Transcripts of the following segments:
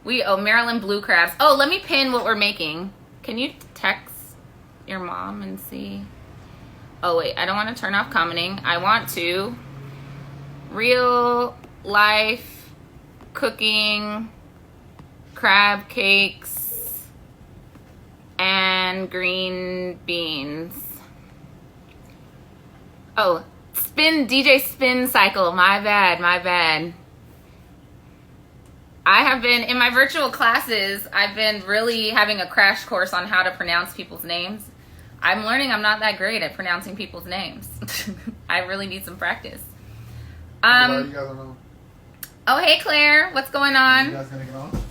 Maryland blue crabs. Oh, let me pin what we're making. Can you text your mom and see? Oh, wait, I don't want to turn off commenting. I want to. Real life cooking crab cakes and green beans. Oh, DJ spin cycle. My bad. I have been, in my virtual classes, I've been really having a crash course on how to pronounce people's names. I'm learning I'm not that great at pronouncing people's names. I really need some practice. You guys are on. Oh, hey, Claire. What's going on? You guys gonna get on?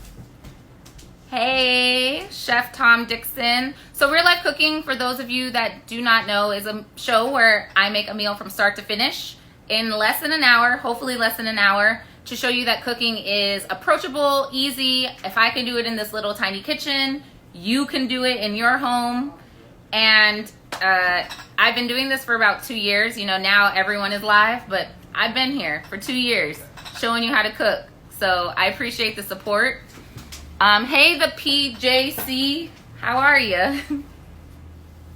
Hey, Chef Tom Dixon. So Real Life Cooking, for those of you that do not know, is a show where I make a meal from start to finish in less than an hour, hopefully less than an hour, to show you that cooking is approachable, easy. If I can do it in this little tiny kitchen, you can do it in your home. And I've been doing this for about 2 years. You know, now everyone is live, but I've been here for 2 years showing you how to cook. So I appreciate the support. Hey, the PJC, how are you?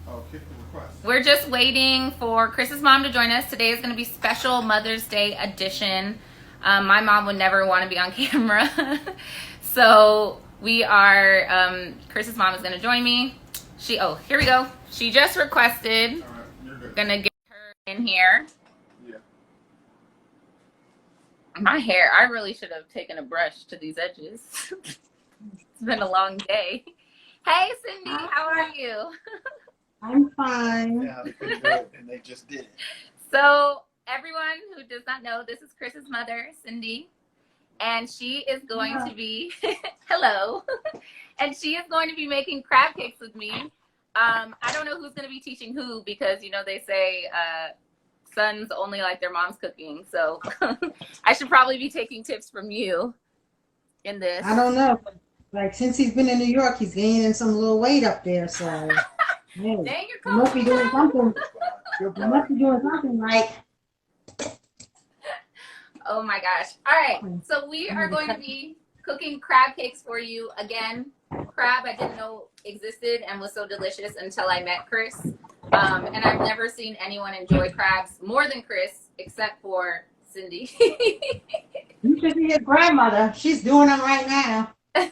Oh, kick the request. We're just waiting for Chris's mom to join us. Today is going to be special Mother's Day edition. My mom would never want to be on camera. So we are, Chris's mom is going to join me. Oh, here we go. She just requested. All right, you're good. Gonna get her in here. Yeah. My hair, I really should have taken a brush to these edges. It's been a long day. Hey, Cindy, how are you? I'm fine. Yeah, they couldn't do it, and they just did it. So, everyone who does not know, this is Chris's mother, Cindy, and she is going to be, hello, and she is going to be making crab cakes with me. I don't know who's going to be teaching who, because, you know, they say sons only like their mom's cooking, so I should probably be taking tips from you in this. I don't know. Like, since he's been in New York, he's gaining some little weight up there, so. Hey, Dang, you're you must be doing something. You're You must be doing something right. Oh my gosh. All right. So we are going to be cooking crab cakes for you. Again, crab I didn't know existed and was so delicious until I met Chris. And I've never seen anyone enjoy crabs more than Chris, except for Cindy. You should be your grandmother. She's doing them right now. And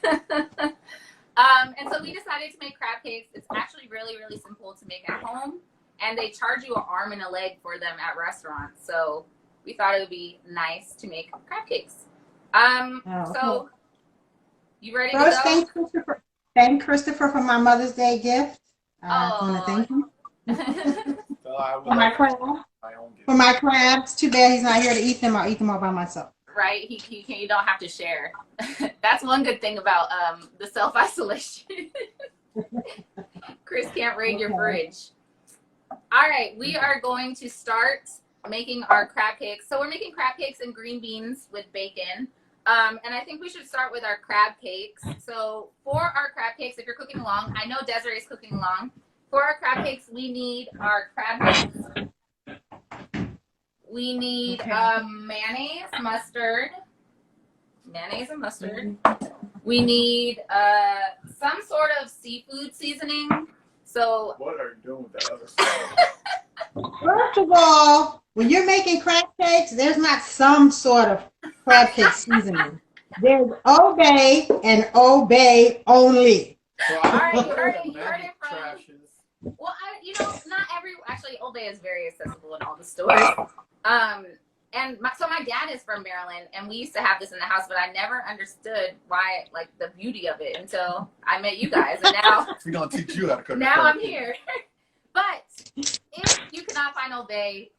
so we decided to make crab cakes. It's actually really, really simple to make at home. And they charge you an arm and a leg for them at restaurants. So we thought it would be nice to make crab cakes. So you ready First, to go? thank Christopher for my Mother's Day gift. I Oh. want to thank him. So I would For my like crabs. my own gift. For my crabs. Too bad he's not here to eat them. I'll eat them all by myself. Right? You don't have to share. That's one good thing about the self-isolation. Chris can't raid your fridge. All right, we are going to start making our crab cakes. So we're making crab cakes and green beans with bacon. And I think we should start with our crab cakes. So for our crab cakes, if you're cooking along, I know Desiree's cooking along. For our crab cakes, we need our crab cakes. We need mayonnaise, mustard. Mayonnaise and mustard. We need some sort of seafood seasoning. So What are you doing with that other stuff? First of all, when you're making crab cakes, there's not some sort of crab cake seasoning. There's obey and obey only. So all right, know you heard what it magic from. trash is. Well, not every, actually, Old Bay is very accessible in all the stores. So my dad is from Maryland, and we used to have this in the house, but I never understood why, like, the beauty of it until I met you guys, and now We're going to teach you how to cook. now I'm here. But if you cannot find Old Bay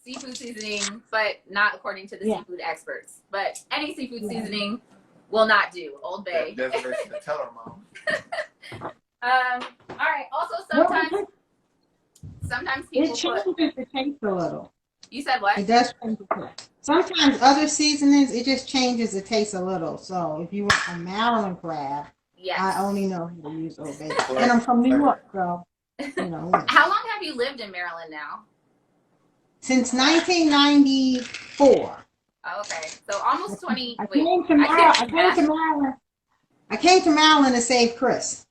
seafood seasoning, but not according to the seafood experts, but any seafood seasoning will not do. Old Bay. Desiree should tell her mom. All right. Also, sometimes It people changes the taste a little. You said what? It does change the taste. Sometimes other seasonings, it just changes the taste a little. So if you want a Maryland crab, Yes. I only know how to use Old Bay. And I'm from New York, so, you know. How long have you lived in Maryland now? Since 1994. Oh, okay. So almost 20. I Wait, came to I Maryland. can't math. I came to Maryland to save Chris.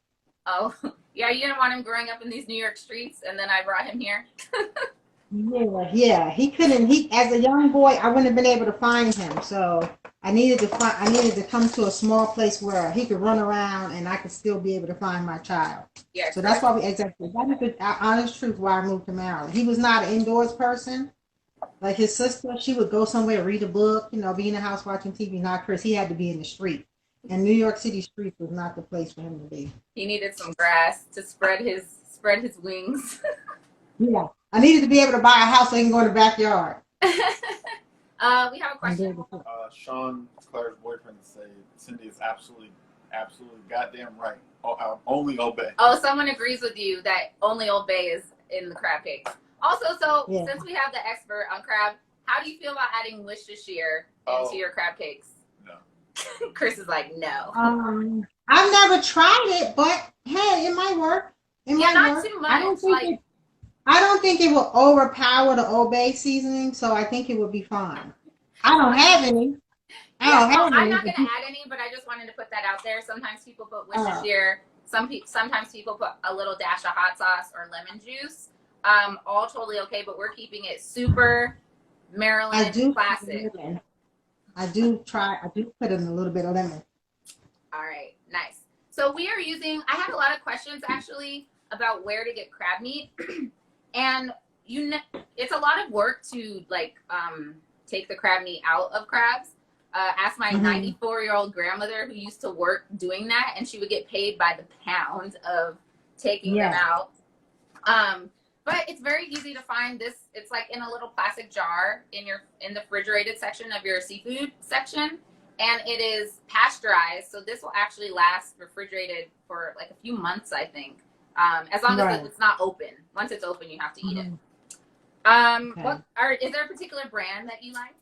Oh, yeah, you didn't want him growing up in these New York streets, and then I brought him here. Yeah. He couldn't. He as a young boy, I wouldn't have been able to find him. So I needed to find. I needed to come to a small place where he could run around and I could still be able to find my child. Yeah. So that's why exactly. That is the honest truth why I moved to Maryland. He was not an indoors person. Like his sister, she would go somewhere, read a book, be in the house watching TV. Not Chris. He had to be in the street. And New York City streets was not the place for him to be. He needed some grass to spread his wings. Yeah. I needed to be able to buy a house so he can go in the backyard. We have a question. Sean, Claire's boyfriend, said Cindy is absolutely goddamn right. I'll only obey. Oh, someone agrees with you that only Old Bay is in the crab cakes. Also, since we have the expert on crab, how do you feel about adding Worcestershire into your crab cakes? No. Chris is like, no. I've never tried it, but hey, it might work. It might not work. too much. I don't think it will overpower the Old Bay seasoning, so I think it would be fine. I don't have any. I'm not going to add any, but I just wanted to put that out there. Sometimes people put Worcestershire. Sometimes people put a little dash of hot sauce or lemon juice. All totally okay, but we're keeping it super Maryland classic. I do put in a little bit of lemon. All right, nice. So we are using, I had a lot of questions actually about where to get crab meat. And it's a lot of work to take the crab meat out of crabs. Ask my 94-year-old grandmother who used to work doing that, and she would get paid by the pound of taking them out. But it's very easy to find this. It's like in a little plastic jar in the refrigerated section of your seafood section, and it is pasteurized. So this will actually last refrigerated for like a few months, I think. As long as it's not open. Once it's open, you have to eat it. Is there a particular brand that you like?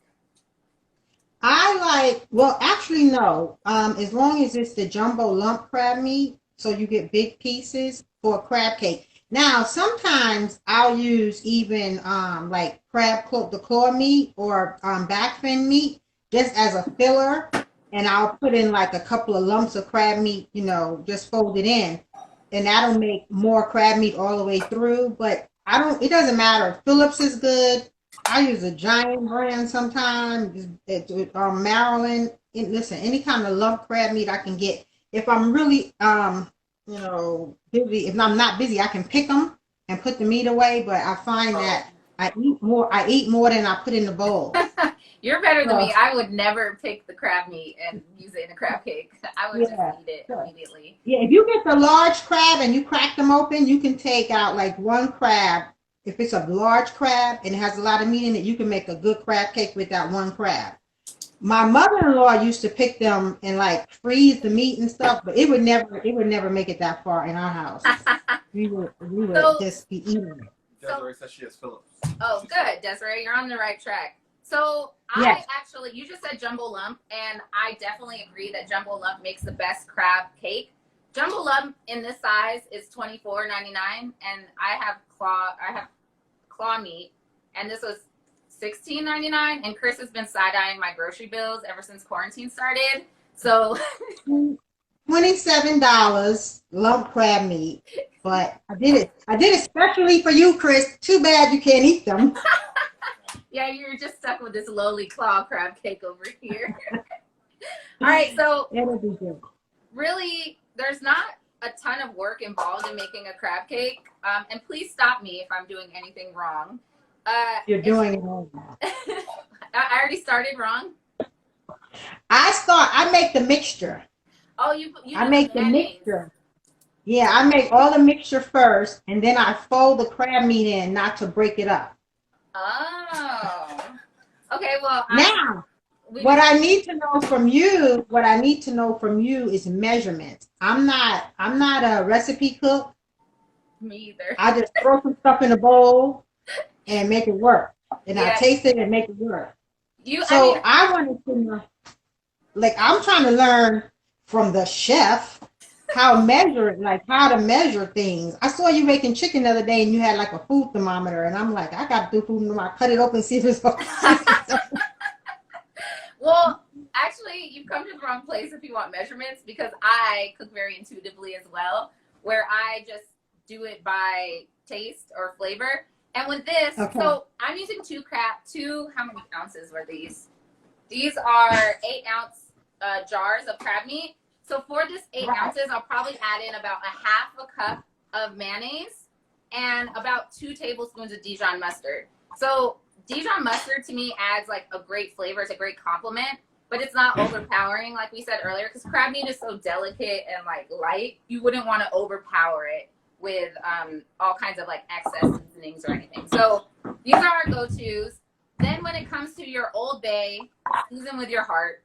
Actually, no. As long as it's the jumbo lump crab meat, so you get big pieces for a crab cake. Now, sometimes I'll use even the claw meat or back fin meat just as a filler, and I'll put in like a couple of lumps of crab meat, just fold it in. And that'll make more crab meat all the way through. But it doesn't matter. Phillips is good. I use a Giant brand sometimes. Maryland. Listen, any kind of lump crab meat I can get. If I'm really, busy, if I'm not busy, I can pick them and put the meat away. But I find that I eat more than I put in the bowl. You're better than me. I would never pick the crab meat and use it in a crab cake. I would just eat it immediately. Yeah, if you get the large crab and you crack them open, you can take out like one crab. If it's a large crab and it has a lot of meat in it, you can make a good crab cake with that one crab. My mother-in-law used to pick them and freeze the meat and stuff, but it would never make it that far in our house. we would just be eating it. Desiree says she has Phillips. Oh, good, Desiree. You're on the right track. So you just said jumbo lump, and I definitely agree that jumbo lump makes the best crab cake. Jumbo lump in this size is $24.99, and I have claw meat, and this was $16.99. And Chris has been side-eyeing my grocery bills ever since quarantine started. So $27 lump crab meat, but I did it specially for you, Chris. Too bad you can't eat them. Yeah, you're just stuck with this lowly claw crab cake over here. All right, so it'll be good. Really, there's not a ton of work involved in making a crab cake. And please stop me if I'm doing anything wrong. You're doing it wrong. I already started wrong. I make the mixture. Oh, you I make the mixture. Yeah, I make all the mixture first, and then I fold the crab meat in, not to break it up. Oh. Okay, well, what I need to know from you is measurements. I'm not a recipe cook. Me either. I just throw some stuff in a bowl and make it work. And I taste it and make it work. I wanted to know, I'm trying to learn from the chef how to measure things. I saw you making chicken the other day and you had a food thermometer, and I'm like, I got to do food thermometer. Cut it open, see if it's Well, Actually, you've come to the wrong place if you want measurements, because I cook very intuitively as well, where I just do it by taste or flavor. And with this, so I'm using how many ounces were these? These are 8-ounce jars of crab meat. So for this 8 ounces, I'll probably add in about a half a cup of mayonnaise and about 2 tablespoons of Dijon mustard. So Dijon mustard to me adds like a great flavor. It's a great compliment, but it's not overpowering like we said earlier, because crab meat is so delicate and like light. You wouldn't want to overpower it with all kinds of like excess seasonings or anything. So these are our go-tos. Then when it comes to your Old Bay, season with your heart.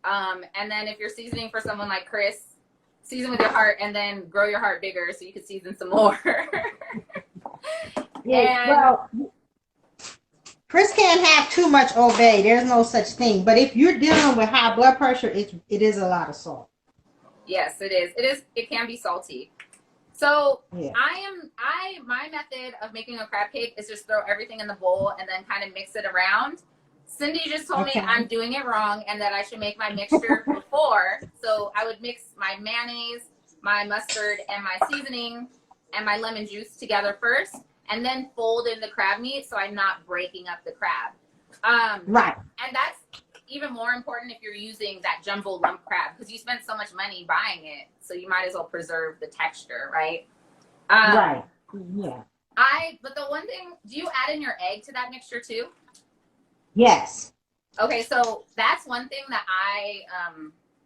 And then if you're seasoning for someone like Chris, season with your heart and then grow your heart bigger so you can season some more. Well, Chris can't have too much Old Bay. There's no such thing. But if you're dealing with high blood pressure, it is a lot of salt. Yes, it is. It can be salty. So yeah. My method of making a crab cake is just throw everything in the bowl and then kind of mix it around. Cindy just told me I'm doing it wrong and that I should make my mixture before. So I would mix my mayonnaise, my mustard, and my seasoning and my lemon juice together first, and then fold in the crab meat so I'm not breaking up the crab. Right. And that's even more important if you're using that jumbo lump crab, because you spent so much money buying it, so you might as well preserve the texture, right? Right. Yeah. But the one thing, do you add in your egg to that mixture too? Yes. Okay, so that's one thing that I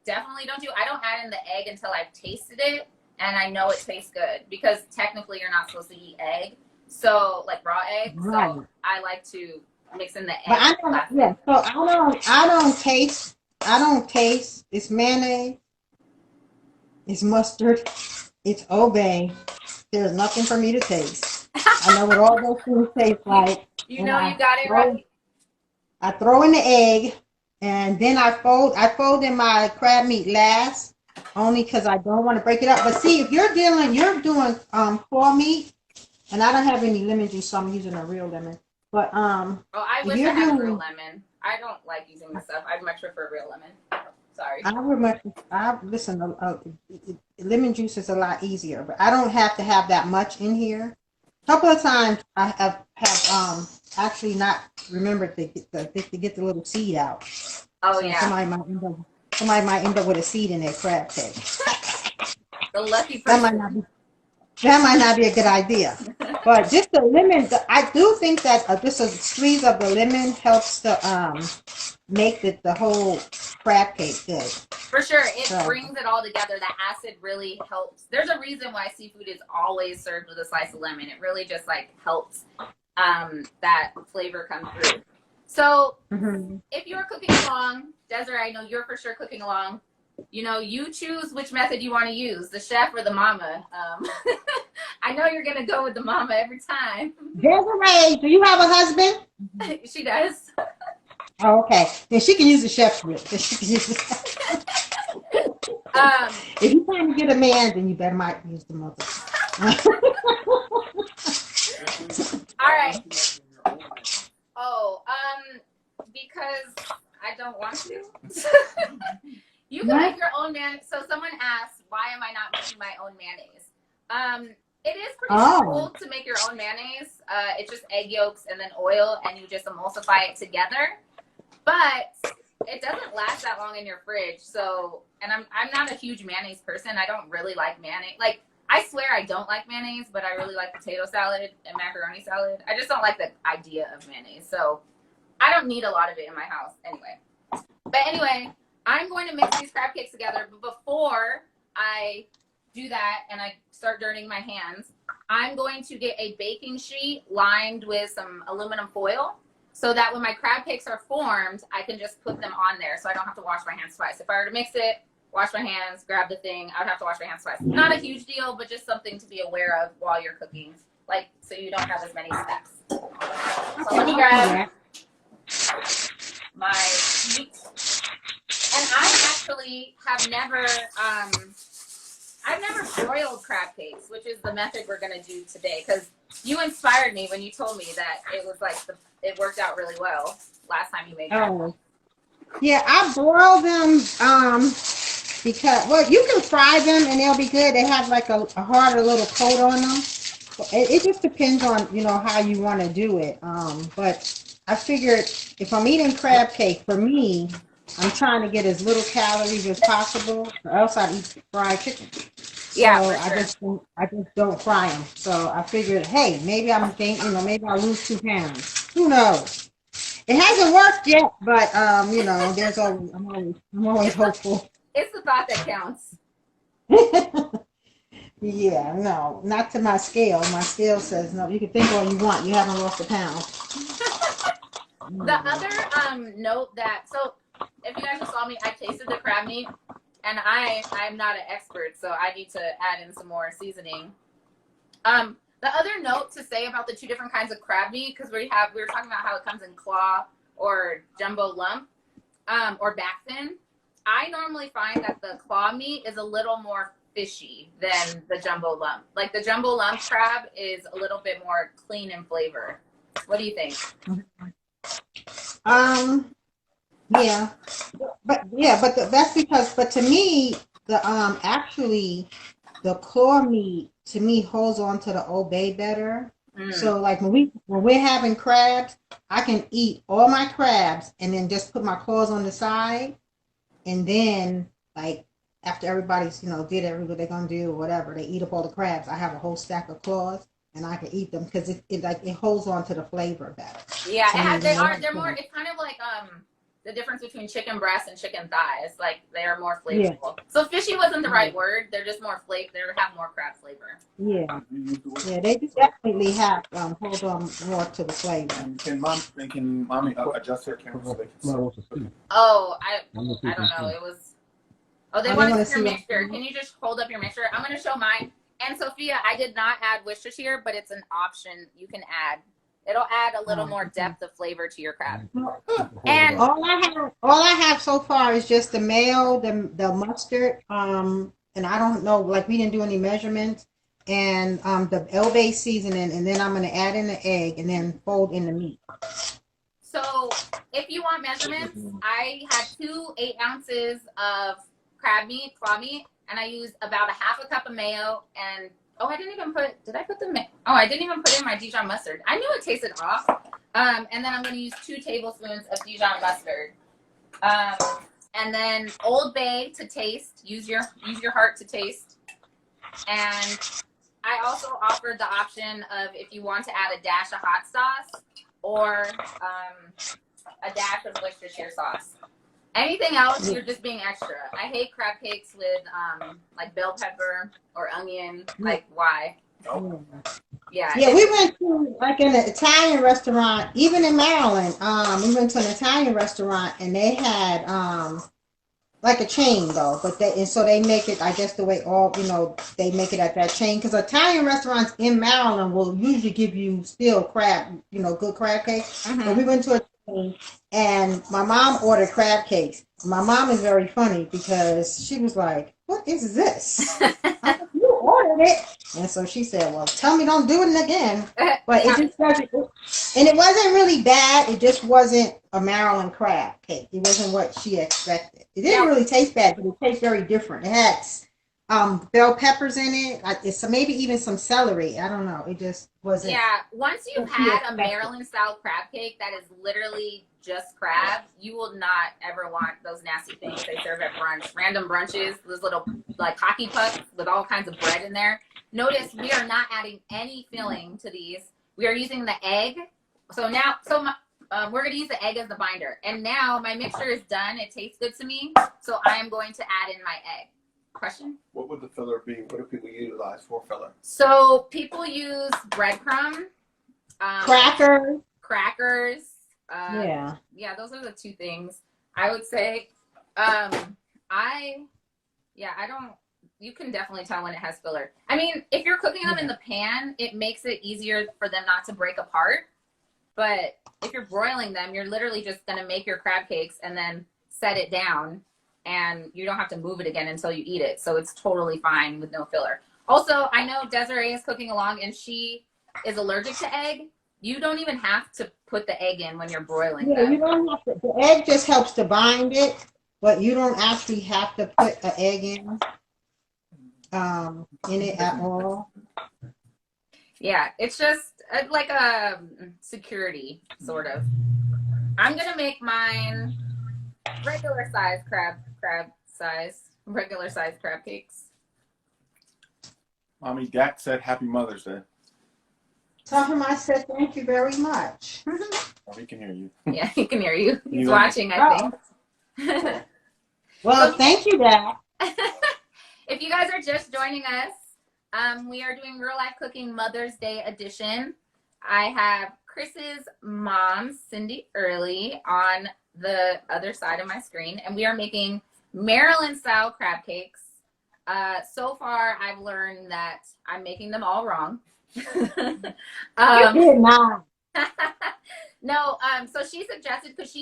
definitely don't do. I don't add in the egg until I've tasted it and I know it tastes good, because technically you're not supposed to eat egg, so like raw egg. Right. So I like to mix in the egg. But I don't taste. It's mayonnaise. It's mustard. It's Old Bay. There's nothing for me to taste. I know what all those things taste like. You know you got it right. I throw in the egg, and then I fold in my crab meat last, only because I don't want to break it up. But see, if you're doing claw meat, and I don't have any lemon juice, so I'm using a real lemon. But I wish I had real lemon. I don't like using this stuff. I'd much prefer real lemon. Sorry. Listen. Lemon juice is a lot easier, but I don't have to have that much in here. A couple of times I have actually not remembered to get the little seed out. Oh, so yeah. Somebody might end up with a seed in their crab cake. The lucky person. That might not be a good idea. But just the lemon, I do think that just a squeeze of the lemon helps to make the whole crab cake good. For sure. It brings it all together. The acid really helps. There's a reason why seafood is always served with a slice of lemon. It really just like helps that flavor come through. So if you're cooking along, Desiree, I know you're for sure cooking along. You know, you choose which method you want to use, the chef or the mama. I know you're going to go with the mama every time. Desiree, do you have a husband? She does. Oh, okay. Then she can use the chef's whip. If you're trying to get a man, then you better might use the mother. All right. Oh, because I don't want to. You can make your own mayonnaise. So someone asked, why am I not making my own mayonnaise? It is pretty simple to make your own mayonnaise. It's just egg yolks and then oil, and you just emulsify it together. But it doesn't last that long in your fridge. So, and I'm not a huge mayonnaise person. I don't really like mayonnaise. Like, I swear I don't like mayonnaise, but I really like potato salad and macaroni salad. I just don't like the idea of mayonnaise. So I don't need a lot of it in my house anyway. But anyway, I'm going to mix these crab cakes together. But before I do that and I start dirtying my hands, I'm going to get a baking sheet lined with some aluminum foil, so that when my crab cakes are formed, I can just put them on there so I don't have to wash my hands twice. If I were to mix it, wash my hands, grab the thing, I would have to wash my hands twice. Not a huge deal, but just something to be aware of while you're cooking, like so you don't have as many steps. So let me grab my meat. And I actually have never, I've never broiled crab cakes, which is the method we're going to do today, because you inspired me when you told me that it was like it worked out really well last time you made crab cakes. Yeah, I broil them because, well, you can fry them and they'll be good. They have like a harder little coat on them. It just depends on, how you want to do it. But I figured if I'm eating crab cake, for me, I'm trying to get as little calories as possible, or else I eat fried chicken. Yeah, So for sure. I just don't fry them. So I figured, hey, maybe I'm thinking, maybe I'll lose 2 pounds. Who knows? It hasn't worked yet, but there's always I'm always It's the hopeful. it's the thought that counts. Yeah, no, not to my scale. My scale says no. You can think all you want. You haven't lost a pound. The other note that, so if you guys just saw me, I tasted the crab meat, and I'm not an expert, so I need to add in some more seasoning. The other note to say about the two different kinds of crab meat, because we were talking about how it comes in claw or jumbo lump, or back fin. I normally find that the claw meat is a little more fishy than the jumbo lump. Like the jumbo lump crab is a little bit more clean in flavor. What do you think? Yeah, that's because. But to me, the actually the claw meat to me holds on to the Old Bay better. So like when we're having crabs, I can eat all my crabs and then just put my claws on the side, and then like after everybody's did everything they're gonna do or whatever, they eat up all the crabs. I have a whole stack of claws and I can eat them because it holds on to the flavor better. Yeah, To me, they're more, it's kind of like the difference between chicken breast and chicken thighs. Like they are more Yeah, flavorful. So fishy wasn't the right word. They're just more flavor. They have more crab flavor. yeah, yeah. They just definitely have hold on more to the flavor. And can mommy adjust her camera so they can see? Oh, I don't know. It was. Oh, they I want want to to see your see mixture. what. Can you just hold up your mixture? I'm going to show mine. And Sophia, I did not add Worcestershire, but it's an option you can add. It'll add a little more depth of flavor to your crab. And All I have so far is just the mayo, the mustard, and I don't know, like we didn't do any measurements, and the Elbay seasoning, and then I'm gonna add in the egg and then fold in the meat. so if you want measurements, I had 2 8 ounces of crab meat, claw meat, and I used about a half a cup of mayo. And I didn't even put, did I put the, I didn't even put in my Dijon mustard. I knew it tasted off. And then I'm going to use 2 tablespoons of Dijon mustard. And then Old Bay to taste. Use your heart to taste. And I also offered the option of if you want to add a dash of hot sauce or a dash of Worcestershire sauce. Anything else, you're just being extra. I hate crab cakes with like bell pepper or onion. Like, why? Oh. Yeah. Yeah, we went to like an Italian restaurant, even in Maryland. We went to an Italian restaurant and they had like a chain though, but so they make it, I guess, the way they make it at that chain, because Italian restaurants in Maryland will usually give you still crab, good crab cakes. Mm-hmm. But we went to a chain and my mom ordered crab cakes. My mom is very funny because she was like, "What is this?" You ordered it. And so she said, "Well, tell me don't do it again." But Yeah. it just wasn't, and it wasn't really bad. It just wasn't a Maryland crab cake. It wasn't what she expected. It didn't really taste bad, but it tastes very different. It had bell peppers in it. It's maybe even some celery. I don't know. It just wasn't. Yeah, once you've had a Maryland style crab cake that is literally just crab, you will not ever want those nasty things they serve at brunch. Random brunches, those little like hockey pucks with all kinds of bread in there. Notice we are not adding any filling to these. We are using the egg. So now, we're going to use the egg as the binder. And now my mixture is done. It tastes good to me. So I am going to add in my egg. Question? What would the filler be? What do people utilize for filler? So people use breadcrumb, crackers. Yeah, those are the 2 things I would say. You can definitely tell when it has filler. I mean, if you're cooking them in the pan, it makes it easier for them not to break apart. But if you're broiling them, you're literally just going to make your crab cakes and then set it down, and you don't have to move it again until you eat it. So it's totally fine with no filler. Also, I know Desiree is cooking along and she is allergic to egg. You don't even have to put the egg in when you're broiling Yeah, them. you don't have to. The egg just helps to bind it, but you don't actually have to put an egg in it at all. Yeah, it's just like a security sort of. I'm gonna make mine regular size regular size crab cakes. Mommy Dak said Happy Mother's Day. Tell him I said thank you very much. Oh, he can hear you. Yeah, he can hear you. He's You watching, I think. Well, thank you, Dad. If you guys are just joining us, we are doing Real Life Cooking Mother's Day edition. I have Chris's mom, Cindy Earley, on the other side of my screen, and we are making Maryland-style crab cakes. So far, I've learned that I'm making them all wrong. You did not. No, so she suggested, because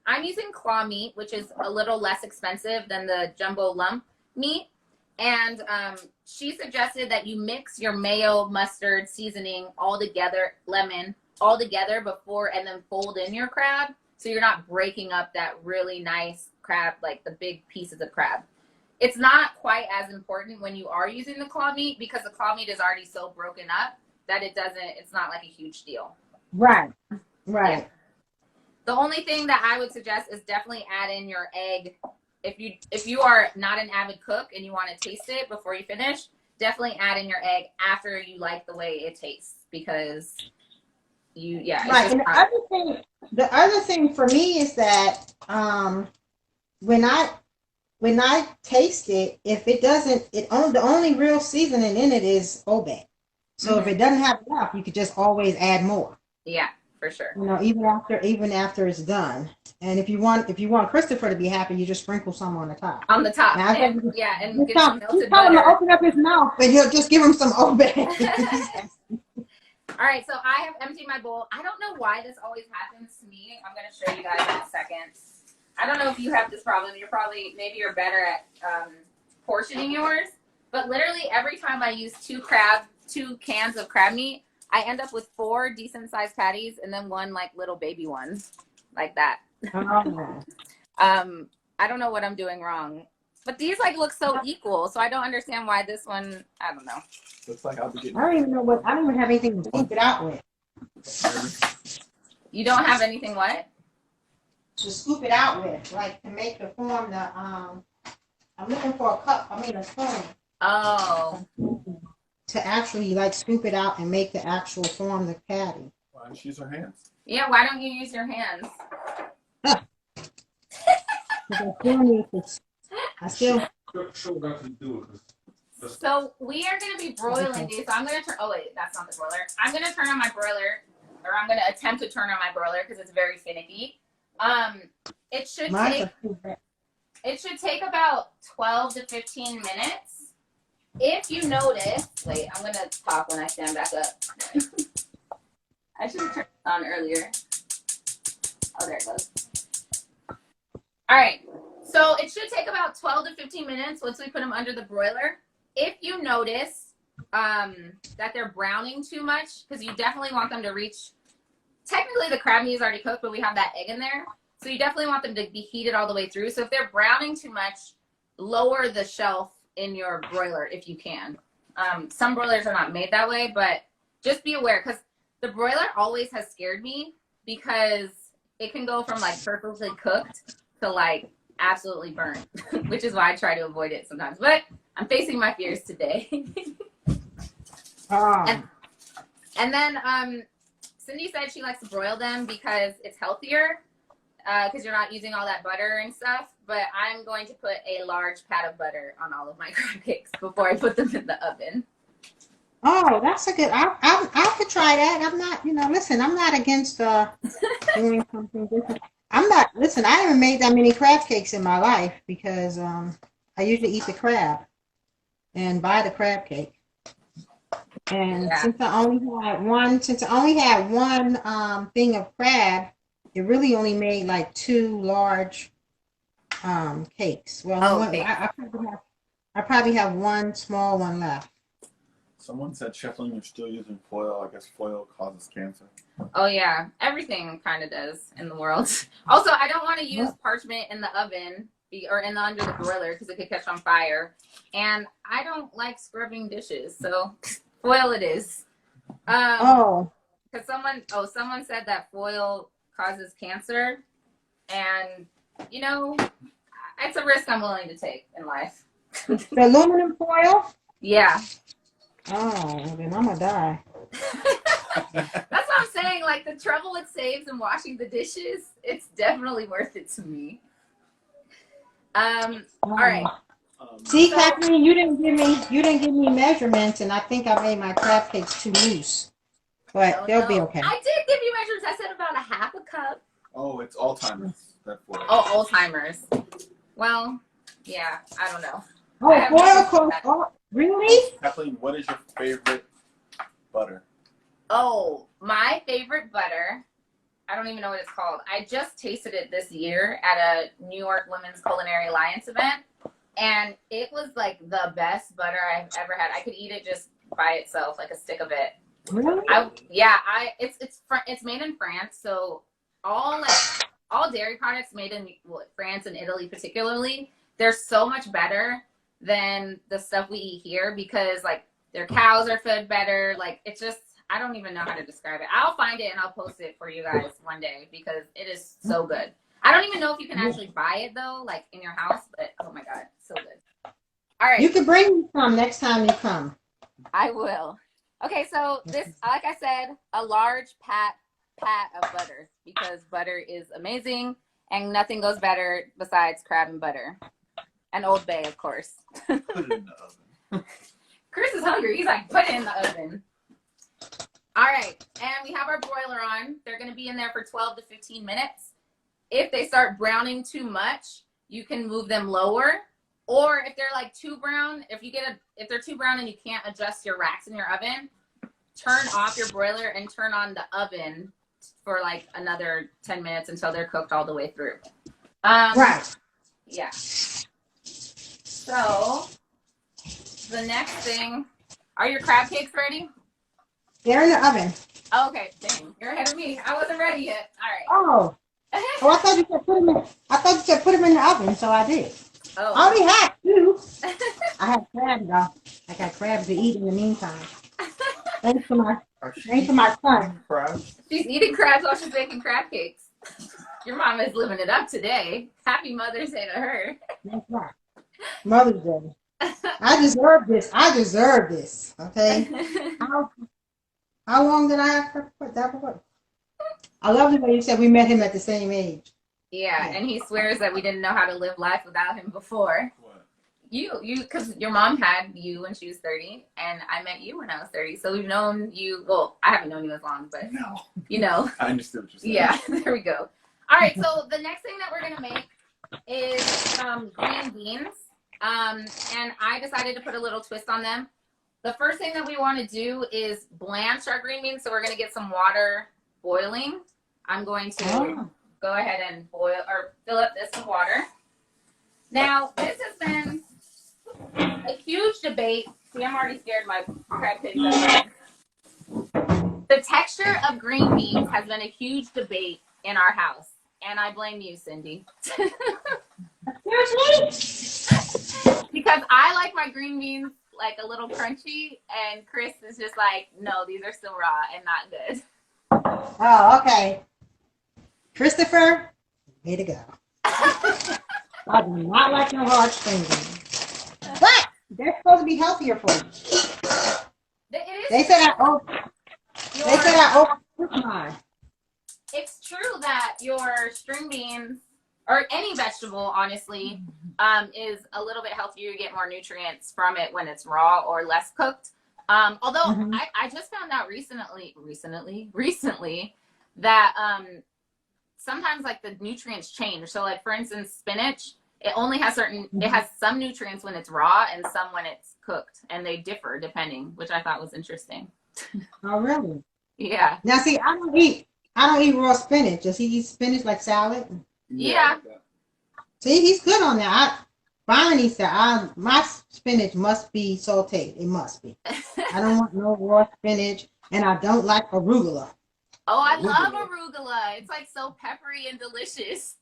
I'm using claw meat, which is a little less expensive than the jumbo lump meat. And she suggested that you mix your mayo, mustard, seasoning all together, lemon, all together before, and then fold in your crab. So you're not breaking up that really nice crab, like the big pieces of crab. It's not quite as important when you are using the claw meat, because the claw meat is already so broken up that it's not like a huge deal. Right. Yeah. The only thing that I would suggest is definitely add in your egg. If you are not an avid cook and you want to taste it before you finish, definitely add in your egg after you like the way it tastes, because Right. And the other thing for me is that when I taste it, if it doesn't, the only real seasoning in it is obey. So if it doesn't have enough, you could just always add more. Yeah, for sure. You know, even after it's done. And if you want Christopher to be happy, you just sprinkle some on the top. On the top. Now, and get some melted tell him butter. to open up his mouth, and he'll just give him some obey. All right, so I have emptied my bowl. I don't know why this always happens to me. I'm going to show you guys in a second. I don't know if you have this problem. Maybe you're better at portioning yours. But literally every time I use 2 cans of crab meat, I end up with 4 decent-sized patties and then 1 like little baby one, like that. Oh. I don't know what I'm doing wrong. But these like look so equal, so I don't understand why this one, I don't know. Looks like I'll be getting. I don't even have anything to scoop it out with. You don't have anything what? To scoop it out with, like to make the form I'm looking for a spoon. Oh. To actually like scoop it out and make the actual form the patty. Why don't you use her hands? Yeah, why don't you use your hands? So we are going to be broiling these. So I'm going to turn, oh wait, that's not the broiler. I'm going to turn on my broiler, or I'm going to attempt to turn on my broiler because it's very finicky. It should take about 12 to 15 minutes. If you notice, wait, I'm going to talk when I stand back up. I should have turned it on earlier. Oh, there it goes. All right. So it should take about 12 to 15 minutes once we put them under the broiler. If you notice that they're browning too much, because you definitely want them to reach, technically the crab meat is already cooked, but we have that egg in there. So you definitely want them to be heated all the way through. So if they're browning too much, lower the shelf in your broiler if you can. Some broilers are not made that way, but just be aware, because the broiler always has scared me, because it can go from like perfectly cooked to like absolutely burnt, which is why I try to avoid it sometimes. But I'm facing my fears today. And then Cindy said she likes to broil them because it's healthier, because you're not using all that butter and stuff. But I'm going to put a large pat of butter on all of my crab cakes before I put them in the oven. Oh, that's a good. I could try that. I'm not, listen. I'm not against doing something different. Listen, I haven't made that many crab cakes in my life because I usually eat the crab and buy the crab cake. And since I only had one thing of crab, it really only made like 2 large cakes. Well, I probably have one small one left. Someone said, Chefleen, you're still using foil. I guess foil causes cancer. Oh yeah, everything kind of does in the world. Also, I don't want to use parchment in the oven or under the broiler because it could catch on fire. And I don't like scrubbing dishes, so foil it is. Because someone said that foil causes cancer, and you know, it's a risk I'm willing to take in life. The aluminum foil? Yeah. Oh, then I'm gonna die. That's what I'm saying. Like the trouble it saves in washing the dishes, it's definitely worth it to me. All right. See, Kathleen, you didn't give me measurements, and I think I made my crab cakes too loose. But they'll be okay. I did give you measurements. I said about a half a cup. Oh, it's Alzheimer's. That foil. Oh, Alzheimer's. Well, yeah, I don't know. Oh, foil. Really? Kathleen, what is your favorite butter? Oh, my favorite butter. I don't even know what it's called. I just tasted it this year at a New York Women's Culinary Alliance event, and it was like the best butter I've ever had. I could eat it just by itself, like a stick of it. Really? It's made in France, so all dairy products made in France and Italy particularly, they're so much better than the stuff we eat here because like their cows are fed better. Like it's just, I don't even know how to describe it. I'll find it and I'll post it for you guys one day because it is so good. I don't even know if you can actually buy it though, like in your house, but oh my God, so good. All right. You can bring me some next time you come. I will. Okay, so this, like I said, a large pat of butter because butter is amazing and nothing goes better besides crab and butter. And Old Bay, of course. Put it in the oven. Chris is hungry. He's like, put it in the oven. All right, and we have our broiler on. They're going to be in there for 12 to 15 minutes. If they start browning too much, you can move them lower. Or if they're like too brown, if they're too brown and you can't adjust your racks in your oven, turn off your broiler and turn on the oven for like another 10 minutes until they're cooked all the way through. Right. Yeah. So the next thing, are your crab cakes ready? They're in the oven. Oh, okay, dang, you're ahead of me. I wasn't ready yet. All right. Oh, I thought you said put them in. I thought you said put them in the oven, so I did. Oh. I already had two. I had crabs though. I got crabs to eat in the meantime. Thanks to my son. Crabs? She's eating crabs while she's making crab cakes. Your mom is living it up today. Happy Mother's Day to her. That's right. Mother's Day. I deserve this. Okay. How long did I have to put that for? I love the way you said we met him at the same age. Yeah, and he swears that we didn't know how to live life without him before. What? You, because your mom had you when she was 30, and I met you when I was 30. So we've known you. Well, I haven't known you as long, but No. you know. I understood what you're saying. Yeah, there we go. All right, so the next thing that we're gonna make is green beans, and I decided to put a little twist on them. The first thing that we want to do is blanch our green beans. So we're going to get some water boiling. I'm going to go ahead and boil or fill up this with water. Now, this has been a huge debate. See, I'm already scared my crab cakes are ready. The texture of green beans has been a huge debate in our house. And I blame you, Cindy. Because I like my green beans like a little crunchy, and Chris is just like, no, these are still raw and not good. Oh, okay. Christopher, way to go. I do not like no hard spring beans. But they're supposed to be healthier for you. They said I overcooked mine. It's true that your string beans, or any vegetable, honestly, is a little bit healthier. You get more nutrients from it when it's raw or less cooked. Although I just found out recently that sometimes like the nutrients change. So like for instance, spinach, it only has it has some nutrients when it's raw and some when it's cooked, and they differ depending, which I thought was interesting. Oh, really? Yeah. Now see, I don't eat raw spinach. Does he eat spinach like salad? Yeah. Like See, he's good on that. Bonnie said, my spinach must be sauteed. It must be. I don't want no raw spinach, and I don't like arugula. Oh, I love arugula. It's like so peppery and delicious.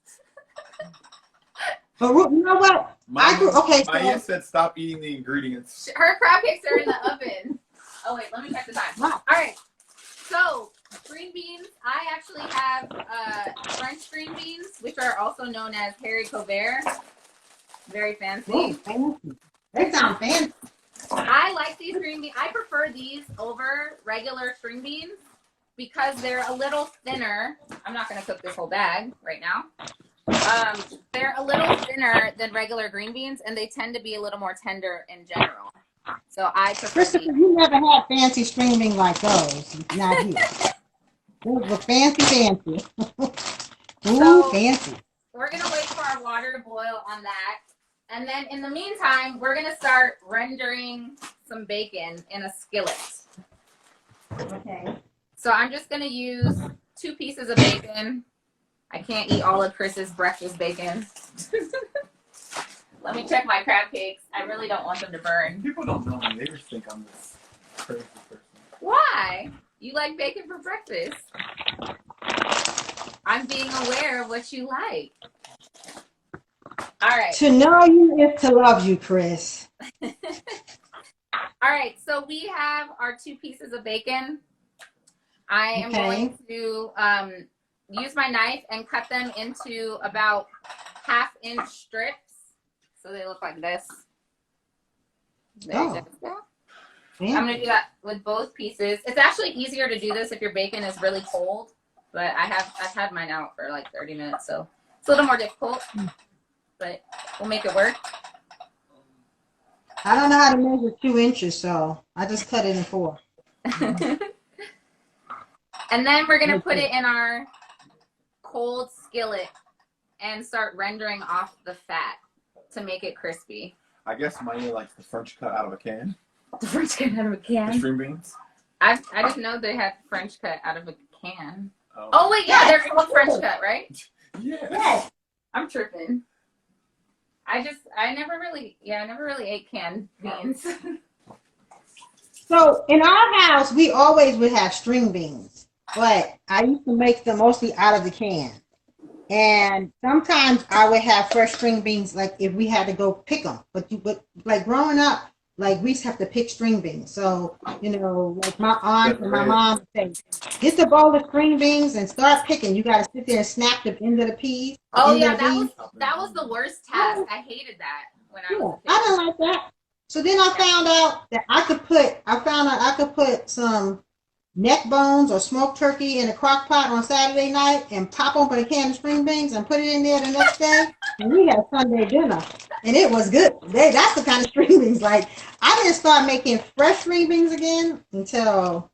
But you know what? Maya said stop eating the ingredients. Her crab cakes are in the oven. Oh, wait, let me check the time. All right. So, green beans. I actually have French green beans, which are also known as haricots verts. Very fancy. Whoa, fancy. They sound fancy. I like these green beans. I prefer these over regular string beans because they're a little thinner. I'm not going to cook this whole bag right now. They're a little thinner than regular green beans, and they tend to be a little more tender in general. So I prefer Christopher, you never had fancy string beans like those. Not here. Those were fancy. Ooh, So, fancy. we're going to wait for our water to boil on that. And then in the meantime, we're going to start rendering some bacon in a skillet. Okay. So I'm just going to use 2 pieces of bacon. I can't eat all of Chris's breakfast bacon. Let me check my crab cakes. I really don't want them to burn. People don't know me. They just think I'm this crazy person. Why? You like bacon for breakfast. I'm being aware of what you like. All right. To know you is to love you, Chris. All right. So we have our 2 pieces of bacon. I am going to use my knife and cut them into about 1/2-inch strips. So they look like this. There you go. I'm going to do that with both pieces. It's actually easier to do this if your bacon is really cold, but I've had mine out for like 30 minutes, so it's a little more difficult, but we'll make it work. I don't know how to measure 2 inches, so I just cut it in 4. And then we're going to put it in our cold skillet and start rendering off the fat to make it crispy. I guess Maya likes the French cut out of a can. The French cut out of a can? The string beans. I didn't know they had French cut out of a can. Oh wait, yeah, they're called French cut, right? Yes. I'm tripping. I never really ate canned beans. So in our house, we always would have string beans, but I used to make them mostly out of the can. And sometimes I would have fresh string beans, like if we had to go pick them. But like growing up, like we used to have to pick string beans. So, like my aunt and my mom would say, get the bowl of string beans and start picking. You got to sit there and snap the end of the peas. Oh yeah, that was the worst task. I hated that when I was a kid. I didn't like that. So then I found out that I could put some neck bones or smoked turkey in a crock pot on Saturday night and pop open a can of string beans and put it in there the next day. And we had Sunday dinner. And it was good. That's the kind of string beans. Like, I didn't start making fresh string beans again until,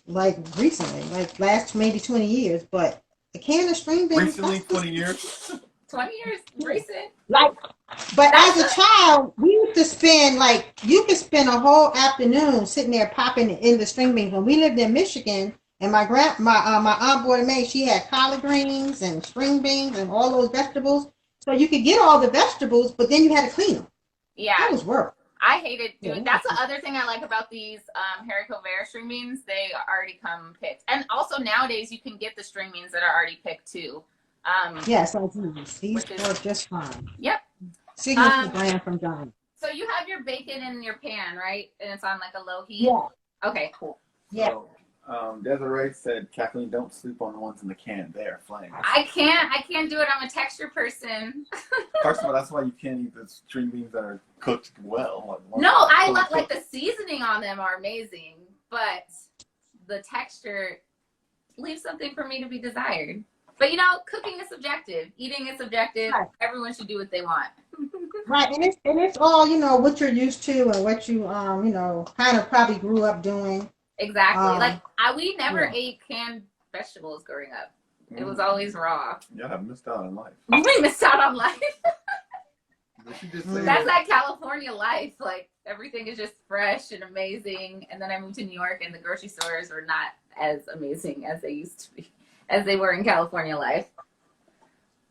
like, recently. Like, last maybe 20 years. But a can of string beans. Recently, 20 years? 20 years? Recent? But as a child, we used to spend, like, you could spend a whole afternoon sitting there popping in the string beans. When we lived in Michigan, and my aunt bought a maid, she had collard greens and string beans and all those vegetables. So you could get all the vegetables, but then you had to clean them. Yeah. That was work. I hated doing that's the other thing I like about these haricots verts string beans. They already come picked. And also nowadays you can get the string beans that are already picked too. Yes, I do. These work just fine. Yep. Signature brand from Johnny. So you have your bacon in your pan, right? And it's on like a low heat? Yeah. Okay, cool. Yeah. So, Desiree said, Kathleen, don't sleep on the ones in the can. They are flames. I can't do it. I'm a texture person. First of all, that's why you can't eat the string beans that are cooked well. No, I like the seasoning on them are amazing, but the texture leaves something for me to be desired. But cooking is subjective. Eating is subjective. Right. Everyone should do what they want. Right, and it's all what you're used to and what you kind of probably grew up doing. Exactly. We never ate canned vegetables growing up. It was always raw. Y'all have missed out on life. We missed out on life. That's that California life. Like everything is just fresh and amazing. And then I moved to New York, and the grocery stores were not as amazing as they used to be, as they were in California life.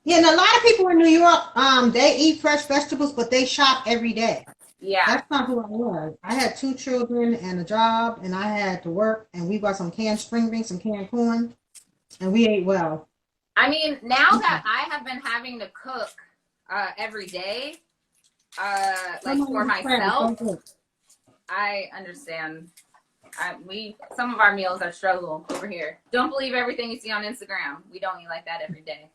Yeah, and a lot of people in New York, they eat fresh vegetables, but they shop every day. Yeah. That's not who I was. I had 2 children and a job, and I had to work, and we bought some canned string beans, some canned corn, and we ate well. I mean, now that I have been having to cook every day, like for myself, I understand. Some of our meals are struggle over here. Don't believe everything you see on Instagram. We don't eat like that every day.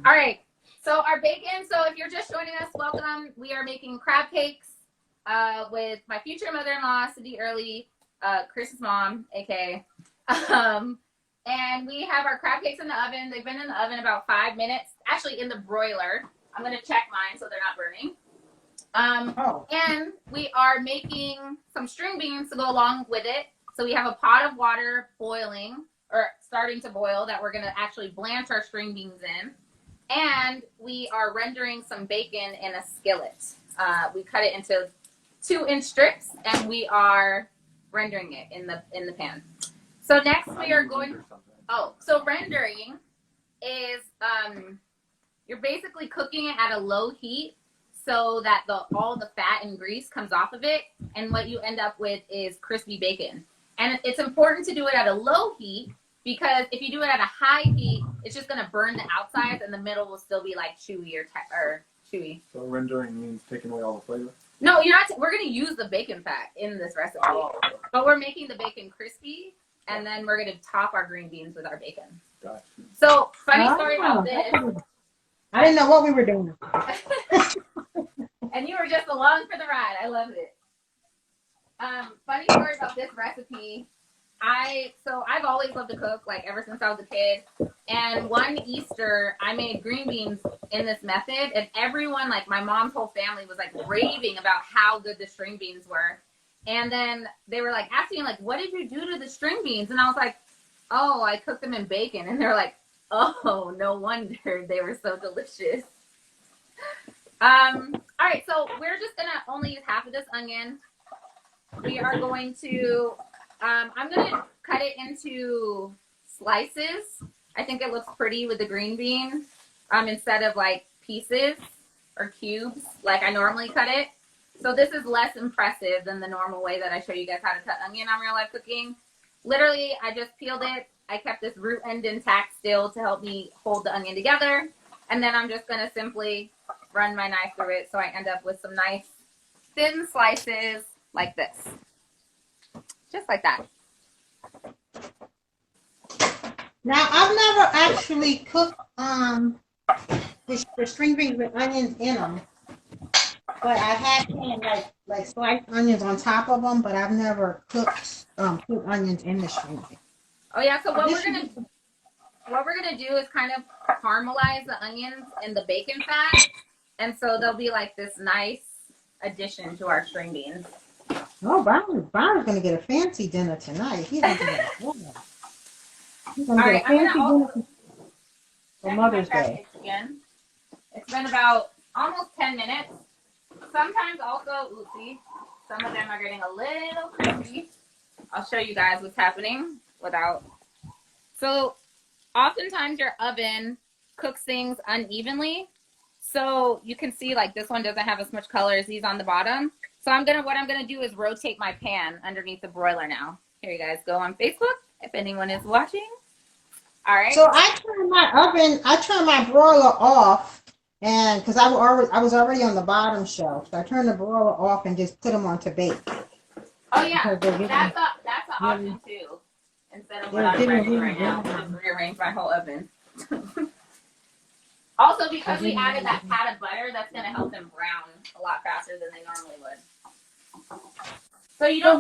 All right. So our bacon. So if you're just joining us, welcome. We are making crab cakes with my future mother-in-law, Cindy Earley, Chris's mom, aka. And we have our crab cakes in the oven. They've been in the oven about 5 minutes. Actually, in the broiler. I'm gonna check mine so they're not burning. And we are making some string beans to go along with it. So we have a pot of water boiling or starting to boil that we're going to actually blanch our string beans in. And we are rendering some bacon in a skillet. We cut it into 2-inch strips and we are rendering it in the pan. So next we are going, so rendering is, you're basically cooking it at a low heat so that all the fat and grease comes off of it, and what you end up with is crispy bacon. And it's important to do it at a low heat because if you do it at a high heat, it's just gonna burn the outsides, and the middle will still be like chewy or chewy. So rendering means taking away all the flavor? No, you're not. We're gonna use the bacon fat in this recipe, but we're making the bacon crispy, and then we're gonna top our green beans with our bacon. Gotcha. So funny story about this. I didn't know what we were doing. And you were just along for the ride. I loved it. Funny story about this recipe. I've always loved to cook, like ever since I was a kid. And one Easter, I made green beans in this method, and everyone, like my mom's whole family, was like raving about how good the string beans were. And then they were like asking, like, "What did you do to the string beans?" And I was like, "Oh, I cooked them in bacon." And they're like, "Oh, no wonder they were so delicious." All right, so we're just gonna only use half of this onion. We are going to, I'm gonna cut it into slices. I think it looks pretty with the green bean, instead of like pieces or cubes like I normally cut it. So this is less impressive than the normal way that I show you guys how to cut onion on Real Life Cooking. Literally, I just peeled it. I kept this root end intact still to help me hold the onion together. And then I'm just gonna simply run my knife through it so I end up with some nice thin slices like this. Just like that. Now, I've never actually cooked the string beans with onions in them, but I have had like sliced onions on top of them, but I've never cooked put onions in the string beans. Oh yeah, so what we're gonna do is kind of caramelize the onions in the bacon fat, and so they'll be like this nice addition to our string beans. Oh, Byron's gonna get a fancy dinner tonight. He's gonna get a fancy dinner for Mother's Day. Again. It's been about almost 10 minutes. Sometimes also, oopsie, some of them are getting a little crispy. I'll show you guys what's happening without. So oftentimes your oven cooks things unevenly. So you can see like this one doesn't have as much color as these on the bottom. So what I'm gonna do is rotate my pan underneath the broiler now. Here you guys go on Facebook if anyone is watching. All right. So I turned my broiler off, and because I was already on the bottom shelf, so I turned the broiler off and just put them on to bake. Oh yeah, that's an option too. Instead of what I'm doing right now, just rearrange my whole oven. Also, because we added that pat of butter, that's going to help them brown a lot faster than they normally would. So you don't.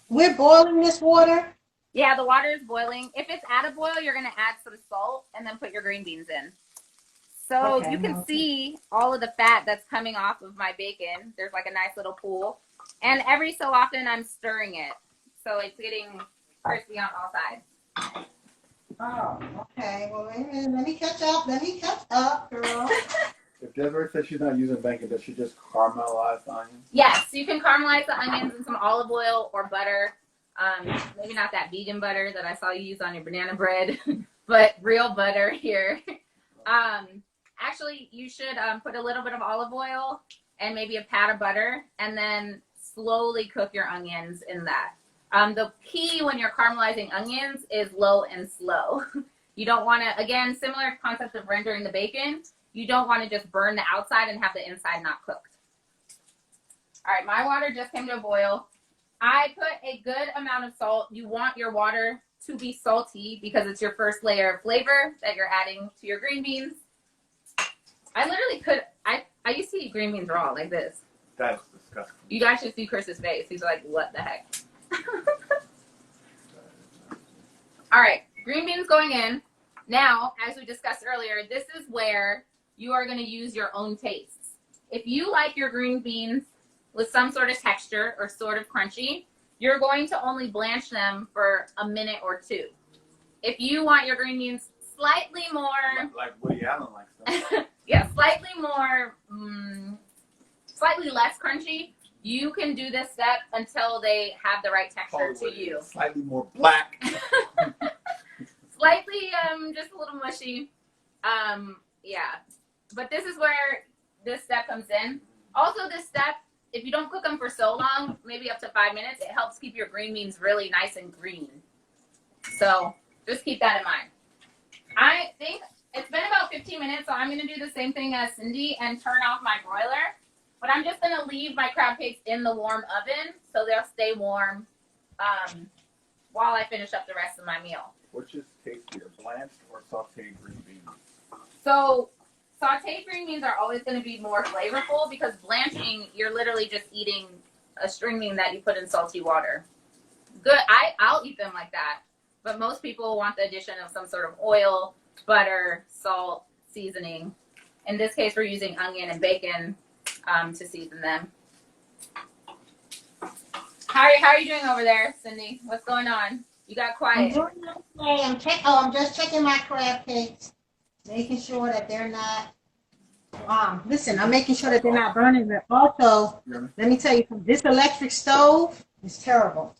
We're boiling this water. Yeah, the water is boiling. If it's at a boil, you're going to add some salt and then put your green beans in. So you can see all of the fat that's coming off of my bacon. There's like a nice little pool. And every so often, I'm stirring it. So it's getting crispy on all sides. Oh, okay. Well, wait a minute. Let me catch up, girl. If Desiree says she's not using bacon, does she just caramelize the onions? Yes, you can caramelize the onions in some olive oil or butter. Maybe not that vegan butter that I saw you use on your banana bread. but real butter here. Actually, you should put a little bit of olive oil and maybe a pat of butter, and then slowly cook your onions in that. The key when you're caramelizing onions is low and slow. You don't want to, again, similar concept of rendering the bacon, you don't want to just burn the outside and have the inside not cooked. All right, my water just came to a boil. I put a good amount of salt. You want your water to be salty because it's your first layer of flavor that you're adding to your green beans. I literally could, I used to eat green beans raw like this. That's disgusting. You guys should see Chris's face. He's like, what the heck? All right, green beans going in. Now, as we discussed earlier, this is where you are going to use your own tastes. If you like your green beans with some sort of texture or sort of crunchy, you're going to only blanch them for a minute or two. If you want your green beans slightly more... Like Woody Allen likes them. Yeah, slightly more... slightly less crunchy, you can do this step until they have the right texture to you. Slightly more black. Slightly, just a little mushy. Yeah. But this is where this step comes in. Also, this step, if you don't cook them for so long, maybe up to 5 minutes, it helps keep your green beans really nice and green. So just keep that in mind. I think it's been about 15 minutes, so I'm going to do the same thing as Cindy and turn off my broiler. But I'm just going to leave my crab cakes in the warm oven so they'll stay warm while I finish up the rest of my meal. Which is tastier, blanched or sauteed green beans? So sauteed green beans are always going to be more flavorful because blanching, you're literally just eating a string bean that you put in salty water. Good. I'll eat them like that. But most people want the addition of some sort of oil, butter, salt, seasoning. In this case, we're using onion and bacon to season them. How are you doing over there, Cindy? What's going on? You got quiet. I'm doing okay. I'm just checking my crab cakes, making sure that they're not. Listen, I'm making sure that they're not burning. But also, let me tell you, this electric stove is terrible.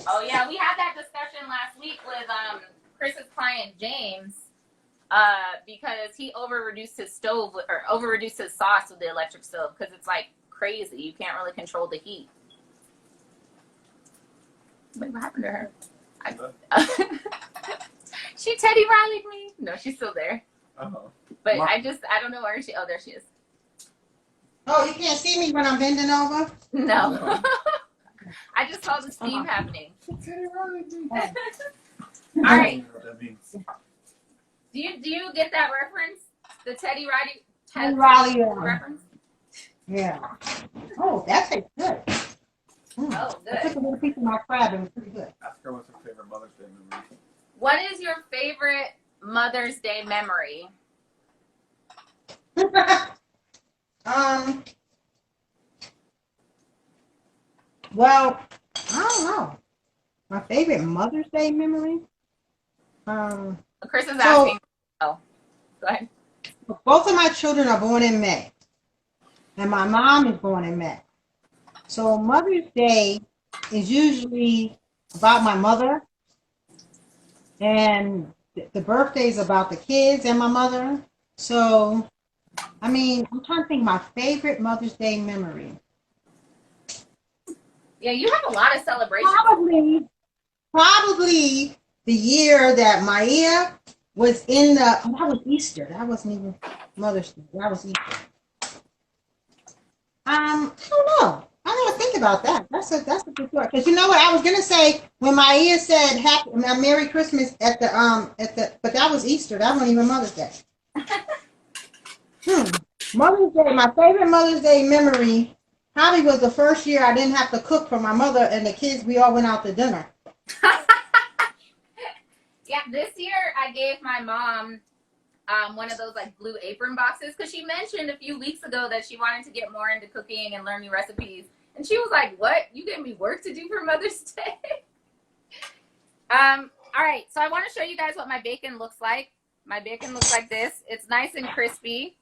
Oh yeah, we had that discussion last week with Chris's client James. Because he over-reduced his stove or over-reduced his sauce with the electric stove because it's like crazy. You can't really control the heat. Wait, what happened to her? She Teddy Riley'd me. No, she's still there. But I don't know where she. Oh, there she is. Oh, you can't see me when I'm bending over? No. I just saw the steam happening. Teddy Riley. All right. That means. Do you get that reference? The Teddy Riley reference? Yeah. Oh, that tastes good. Oh, good. I took a little piece of my crab and it was pretty good. Ask her what's her favorite Mother's Day memory. What is your favorite Mother's Day memory? Well, I don't know. My favorite Mother's Day memory? Chris is asking. Oh, go ahead. Both of my children are born in May. And my mom is born in May. So Mother's Day is usually about my mother. And the birthday is about the kids and my mother. So, I mean, I'm trying to think my favorite Mother's Day memory. Yeah, you have a lot of celebrations. Probably the year that Maya was in that was Easter. That wasn't even Mother's Day. That was Easter. I don't know. I never think about that. That's a good story. Because you know what I was gonna say when Maya said Merry Christmas at the but that was Easter. That wasn't even Mother's Day. Mother's Day. My favorite Mother's Day memory probably was the first year I didn't have to cook for my mother and the kids. We all went out to dinner. Yeah, this year I gave my mom one of those like blue apron boxes because she mentioned a few weeks ago that she wanted to get more into cooking and learn new recipes. And she was like, what? You gave me work to do for Mother's Day? All right, so I want to show you guys what my bacon looks like. My bacon looks like this. It's nice and crispy.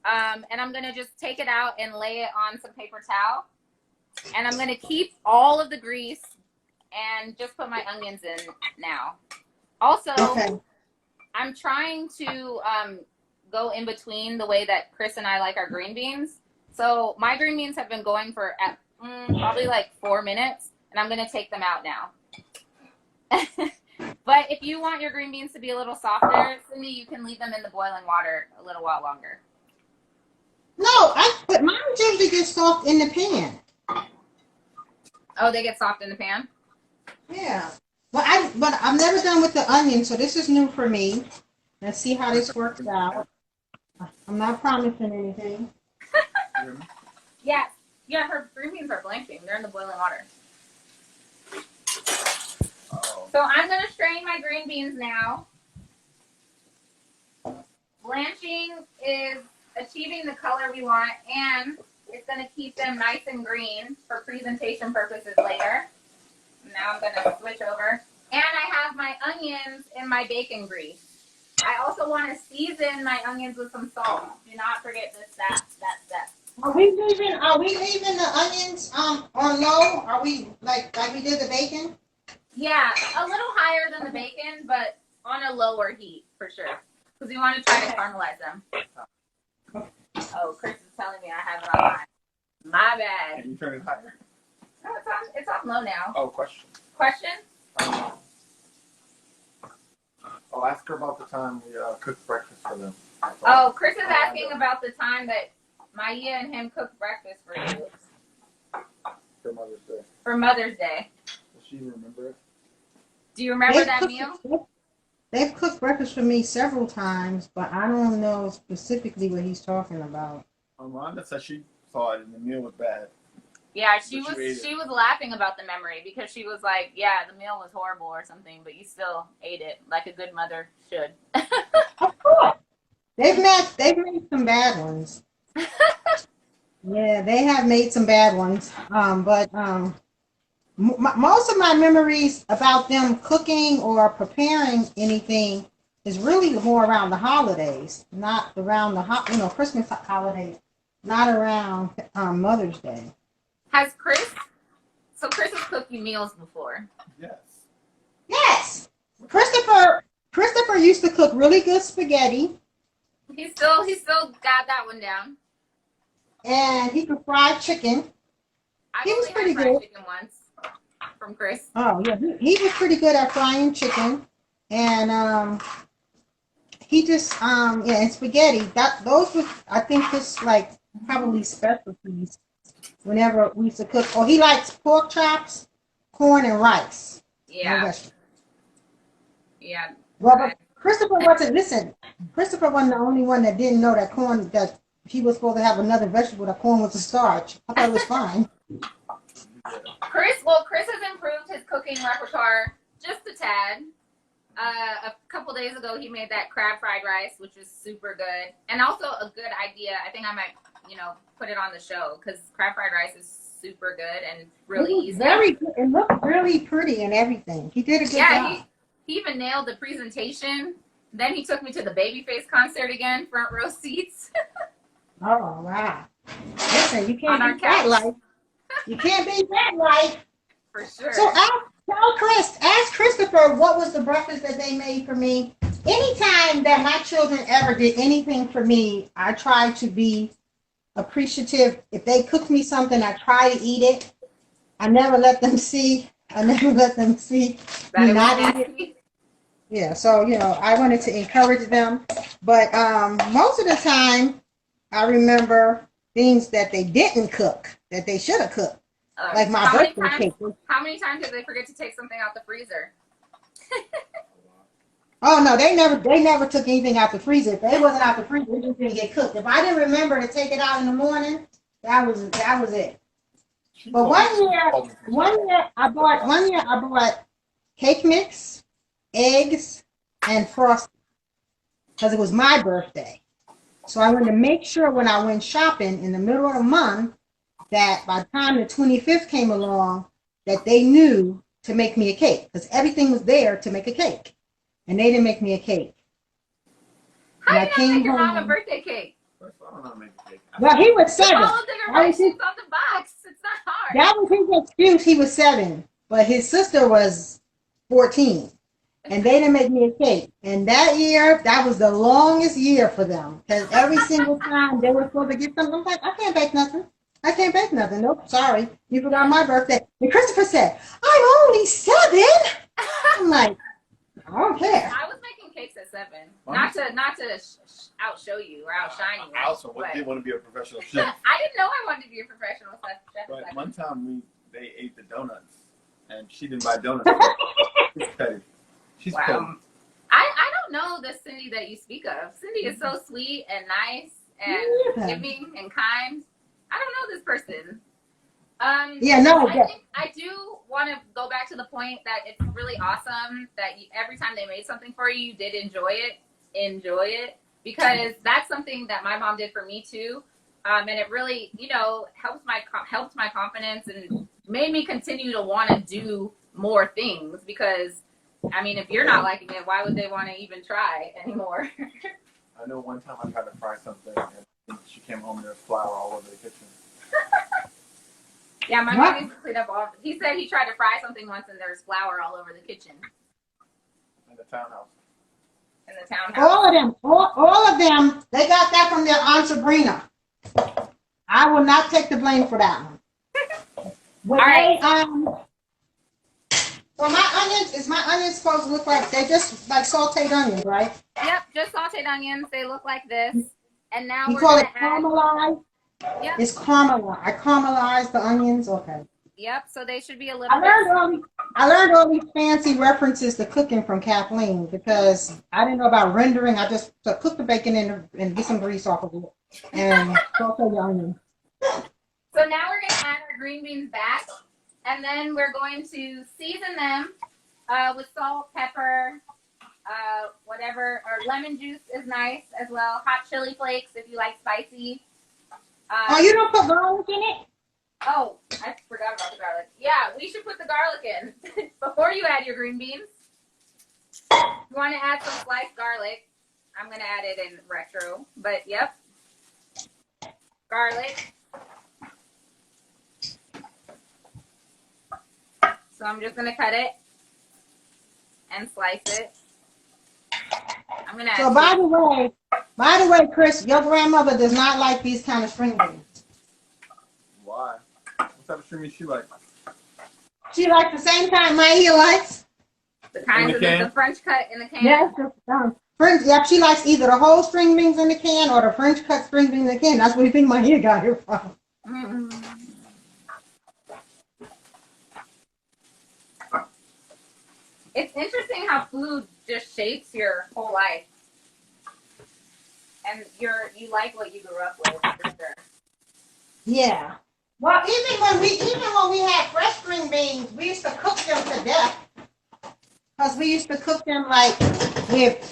And I'm going to just take it out and lay it on some paper towel. And I'm going to keep all of the grease and just put my onions in now. Also, Okay. I'm trying to go in between the way that Chris and I like our green beans. So my green beans have been going for probably like 4 minutes, and I'm going to take them out now. But if you want your green beans to be a little softer, Cindy, you can leave them in the boiling water a little while longer. No, but mine usually get soft in the pan. Oh, they get soft in the pan? Yeah. But I'm never done with the onion, so this is new for me. Let's see how this works out. I'm not promising anything. Yes. Yeah, her green beans are blanching. They're in the boiling water. So I'm going to strain my green beans now. Blanching is achieving the color we want, and it's going to keep them nice and green for presentation purposes later. Now I'm going to switch over. And I have my onions in my bacon grease. I also want to season my onions with some salt. Do not forget that step. Are we leaving the onions on low? Are we like we did the bacon? Yeah, a little higher than the bacon, but on a lower heat for sure. Because we want to try to caramelize them. Oh, Chris is telling me I have it on high. My bad. Can you turn it higher? No, it's on low now. Oh, question. Question? I'll ask her about the time we cooked breakfast for them. Oh, Chris is asking about the time that Maya and him cooked breakfast for you. For Mother's Day. For Mother's Day. Does she remember it? Do you remember that meal? They've cooked breakfast for me several times, but I don't know specifically what he's talking about. Rhonda said she saw it and the meal was bad. Yeah, she was laughing about the memory because she was like, yeah, the meal was horrible or something, but you still ate it like a good mother should. Of course. They've made some bad ones. Yeah, they have made some bad ones. But most of my memories about them cooking or preparing anything is really more around the holidays, not around the Christmas holidays, not around Mother's Day. Has Chris has cooked you meals before? Yes. Yes. Christopher used to cook really good spaghetti. He still got that one down. And he could fry chicken. He was pretty good. Chicken once from Chris. Oh yeah, he was pretty good at frying chicken, and he just and spaghetti. Those were, I think, just like probably specialties. Whenever we used to cook, he likes pork chops, corn, and rice. Yeah. Yeah. Well, but Christopher wasn't the only one that didn't know that he was supposed to have another vegetable. That corn was a starch. I thought it was fine. Chris has improved his cooking repertoire just a tad. A couple days ago, he made that crab fried rice, which was super good, and also a good idea. I think I might, put it on the show because crab fried rice is super good and really easy. Very good. It looked really pretty and everything. He did a good job. Yeah, he even nailed the presentation. Then he took me to the Babyface concert again, front row seats. Oh wow! Listen, you can't On beat that life. You can't beat that life. For sure. So ask Christopher what was the breakfast that they made for me. Anytime that my children ever did anything for me, I try to be appreciative. If they cook me something, I try to eat it. I never let them see me not eat it. Yeah, so I wanted to encourage them, but most of the time, I remember things that they didn't cook that they should have cooked, like my birthday cake. How many times did they forget to take something out the freezer? Oh no, they never took anything out the freezer. If they wasn't out the freezer, it just didn't get cooked. If I didn't remember to take it out in the morning, that was it. But one year I bought cake mix, eggs, and frosting because it was my birthday. So I wanted to make sure when I went shopping in the middle of the month that by the time the 25th came along, that they knew to make me a cake because everything was there to make a cake. And they didn't make me a cake. How did you make your mom a birthday cake? I don't know how to make a cake. Well, he was 7. Follow the directions on the box. It's not hard. That was his excuse. He was 7, but his sister was 14. and they didn't make me a cake. And that year, that was the longest year for them because every single time they were supposed to get something, I'm like, I can't bake nothing. I can't bake nothing. Nope, sorry, you forgot my birthday. And Christopher said, I'm only 7. I'm like, I don't care. I was making cakes at 7. Not to outshow you or outshine you. I also did want to be a professional chef. I didn't know I wanted to be a professional chef. But one time they ate the donuts, and she didn't buy donuts. She's petty. She's petty. I don't know the Cindy that you speak of. Cindy is so sweet and nice and giving and kind. I don't know this person. I think I do want to go back to the point that it's really awesome that every time they made something for you, you did enjoy it, because that's something that my mom did for me too, and it really, helped my confidence and made me continue to want to do more things. Because, I mean, if you're not liking it, why would they want to even try anymore? I know one time I tried to fry something, and she came home and there was flour all over the kitchen. Yeah, my mom used to clean up all. He said he tried to fry something once and there was flour all over the kitchen. In the townhouse. All of them, they got that from their Aunt Sabrina. I will not take the blame for that one. All right. So my onions supposed to look like, they're just like sauteed onions, right? Yep, just sauteed onions. They look like this. And now we're going to add... caramelized? Yep. It's caramelized. I caramelized the onions. Okay. Yep, so they should be a little I learned all these fancy references to cooking from Kathleen because I didn't know about rendering. I just cook the bacon and get some grease off of it and saute the onions. So now we're going to add our green beans back, and then we're going to season them with salt, pepper, whatever, or lemon juice is nice as well. Hot chili flakes if you like spicy. You don't put garlic in it? Oh, I forgot about the garlic. Yeah, we should put the garlic in before you add your green beans. You want to add some sliced garlic. I'm going to add it in retro, but yep. Garlic. So I'm just going to cut it and slice it. I'm going to add. So by the way, Chris, your grandmother does not like these kind of string beans. Why? What type of string beans she like? She likes the same kind Maia likes. The kinds of the French cut in the can. Yes, French. Yep, she likes either the whole string beans in the can or the French cut string beans in the can. That's where you think Maia got it from. Mm-hmm. It's interesting how food just shapes your whole life. And you like what you grew up with, for sure. Yeah. Well, even when we had fresh string beans, we used to cook them to death. Because we used to cook them like with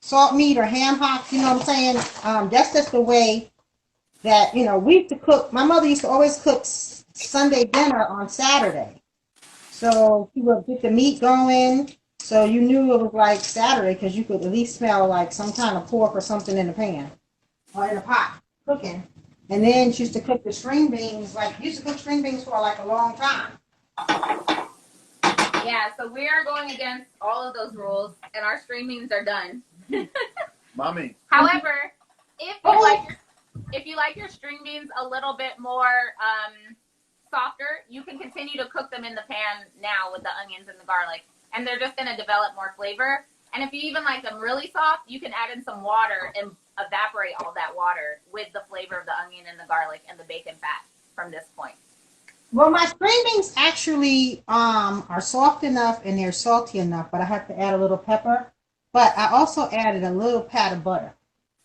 salt meat or ham hocks, you know what I'm saying? That's just the way that, we used to cook. My mother used to always cook Sunday dinner on Saturday. So she would get the meat going. So you knew it was like Saturday because you could at least smell like some kind of pork or something in the pan or in a pot cooking. And then she used to cook the string beans, used to cook string beans for like a long time. Yeah, so we are going against all of those rules, and our string beans are done. Mommy. However, if you like your string beans a little bit more softer, you can continue to cook them in the pan now with the onions and the garlic. And they're just going to develop more flavor. And if you even like them really soft, you can add in some water and evaporate all that water with the flavor of the onion and the garlic and the bacon fat from this point. Well, my string beans actually are soft enough and they're salty enough, but I have to add a little pepper. But I also added a little pat of butter.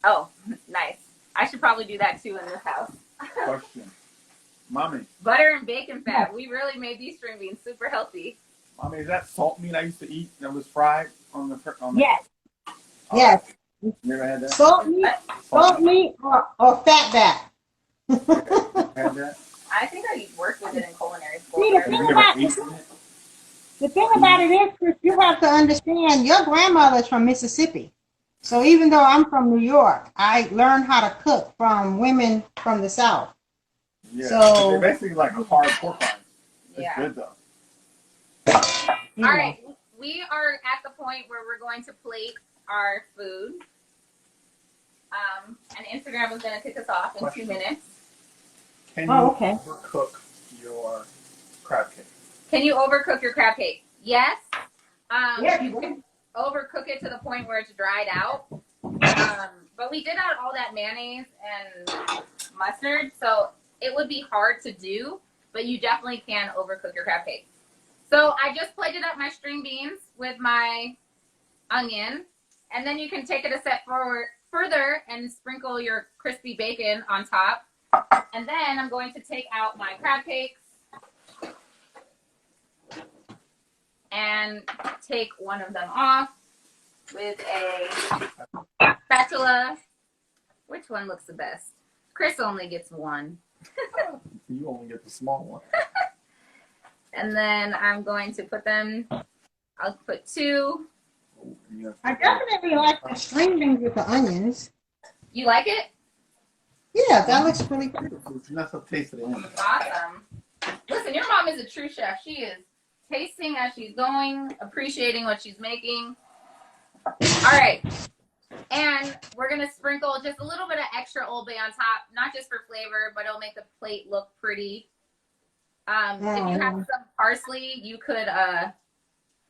Oh, nice. I should probably do that too in this house. Question. Mommy. Butter and bacon fat. We really made these string beans super healthy. Mommy, is that salt meat I used to eat that was fried on the Yes. Yes. You ever had that? Salt meat or fat back. Had that? I think I worked with it in culinary school. See, the thing about it is, Chris, you have to understand, your grandmother's from Mississippi. So even though I'm from New York, I learned how to cook from women from the South. Yeah, so they're basically like a hard pork rind. It's good though. All right, we are at the point where we're going to plate our food. And Instagram is going to kick us off in 2 minutes. Can you okay. overcook your crab cake? Can you overcook your crab cake? Yes. Yeah, You can overcook it to the point where it's dried out. But we did add all that mayonnaise and mustard, so it would be hard to do, but you definitely can overcook your crab cake. So I just plated up my string beans with my onion, and then you can take it a step further and sprinkle your crispy bacon on top. And then I'm going to take out my crab cakes and take one of them off with a spatula. Which one looks the best? Chris only gets one. You only get the small one. And then I'm going to put them, I'll put 2. I definitely like the string beans with the onions. You like it? Yeah, that looks really good. That's a taste of the onion. Awesome. Listen, your mom is a true chef. She is tasting as she's going, appreciating what she's making. All right. And we're going to sprinkle just a little bit of extra Old Bay on top, not just for flavor, but it'll make the plate look pretty. If you have some parsley, you could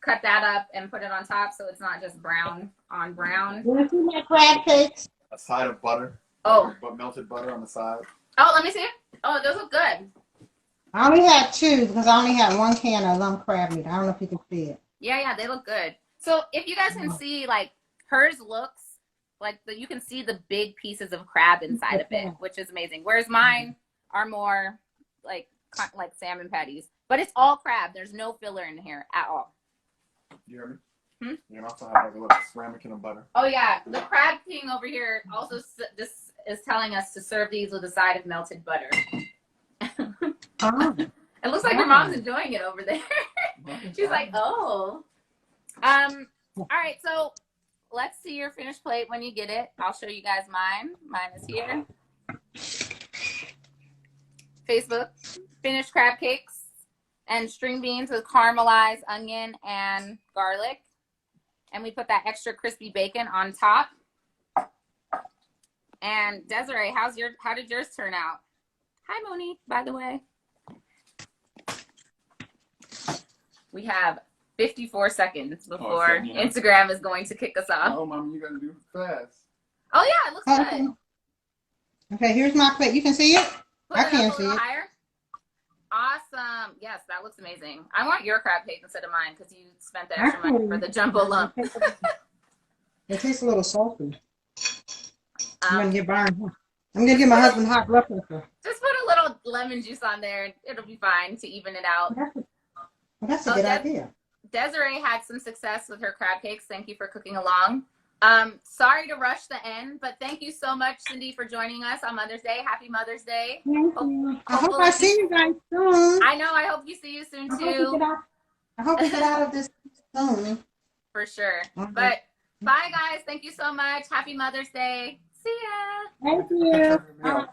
cut that up and put it on top so it's not just brown on brown. You want to see my crab cakes? A side of butter. Oh. But melted butter on the side. Oh, let me see. Oh, those look good. I only had 2 because I only had 1 can of lump crab meat. I don't know if you can see it. Yeah, they look good. So if you guys can see, like, hers looks like you can see the big pieces of crab inside of it, which is amazing. Whereas mine are more like salmon patties. But it's all crab. There's no filler in here at all. You hear me? Hmm? You can also have like a little ramekin of butter. Oh, yeah. The crab king over here also just is telling us to serve these with a side of melted butter. Oh. It looks like your mom's enjoying it over there. She's like, oh. All right, so let's see your finished plate when you get it. I'll show you guys mine. Mine is here. Facebook, finished crab cakes and string beans with caramelized onion and garlic. And we put that extra crispy bacon on top. And Desiree, how did yours turn out? Hi, Moni, by the way. We have 54 seconds before Instagram is going to kick us off. Oh, Mom, you gotta do it fast. Oh, yeah, it looks good. Okay, here's my plate. You can see it? Put I it can't up a see little it. higher. Awesome. Yes, that looks amazing. I want your crab cake instead of mine because you spent the extra money for the jumbo lump. It tastes a little salty. I'm gonna give my husband hot blood pressure. Just put a little lemon juice on there. It'll be fine to even it out. That's a good idea. Desiree had some success with her crab cakes. Thank you for cooking along. Sorry to rush the end, but thank you so much, Cindy, for joining us on Mother's Day. Happy Mother's Day. Thank you. I hope I see you guys soon. I know. I hope you see you soon, too. I hope we get out of this soon. For sure. But bye, guys. Thank you so much. Happy Mother's Day. See ya. Thank you.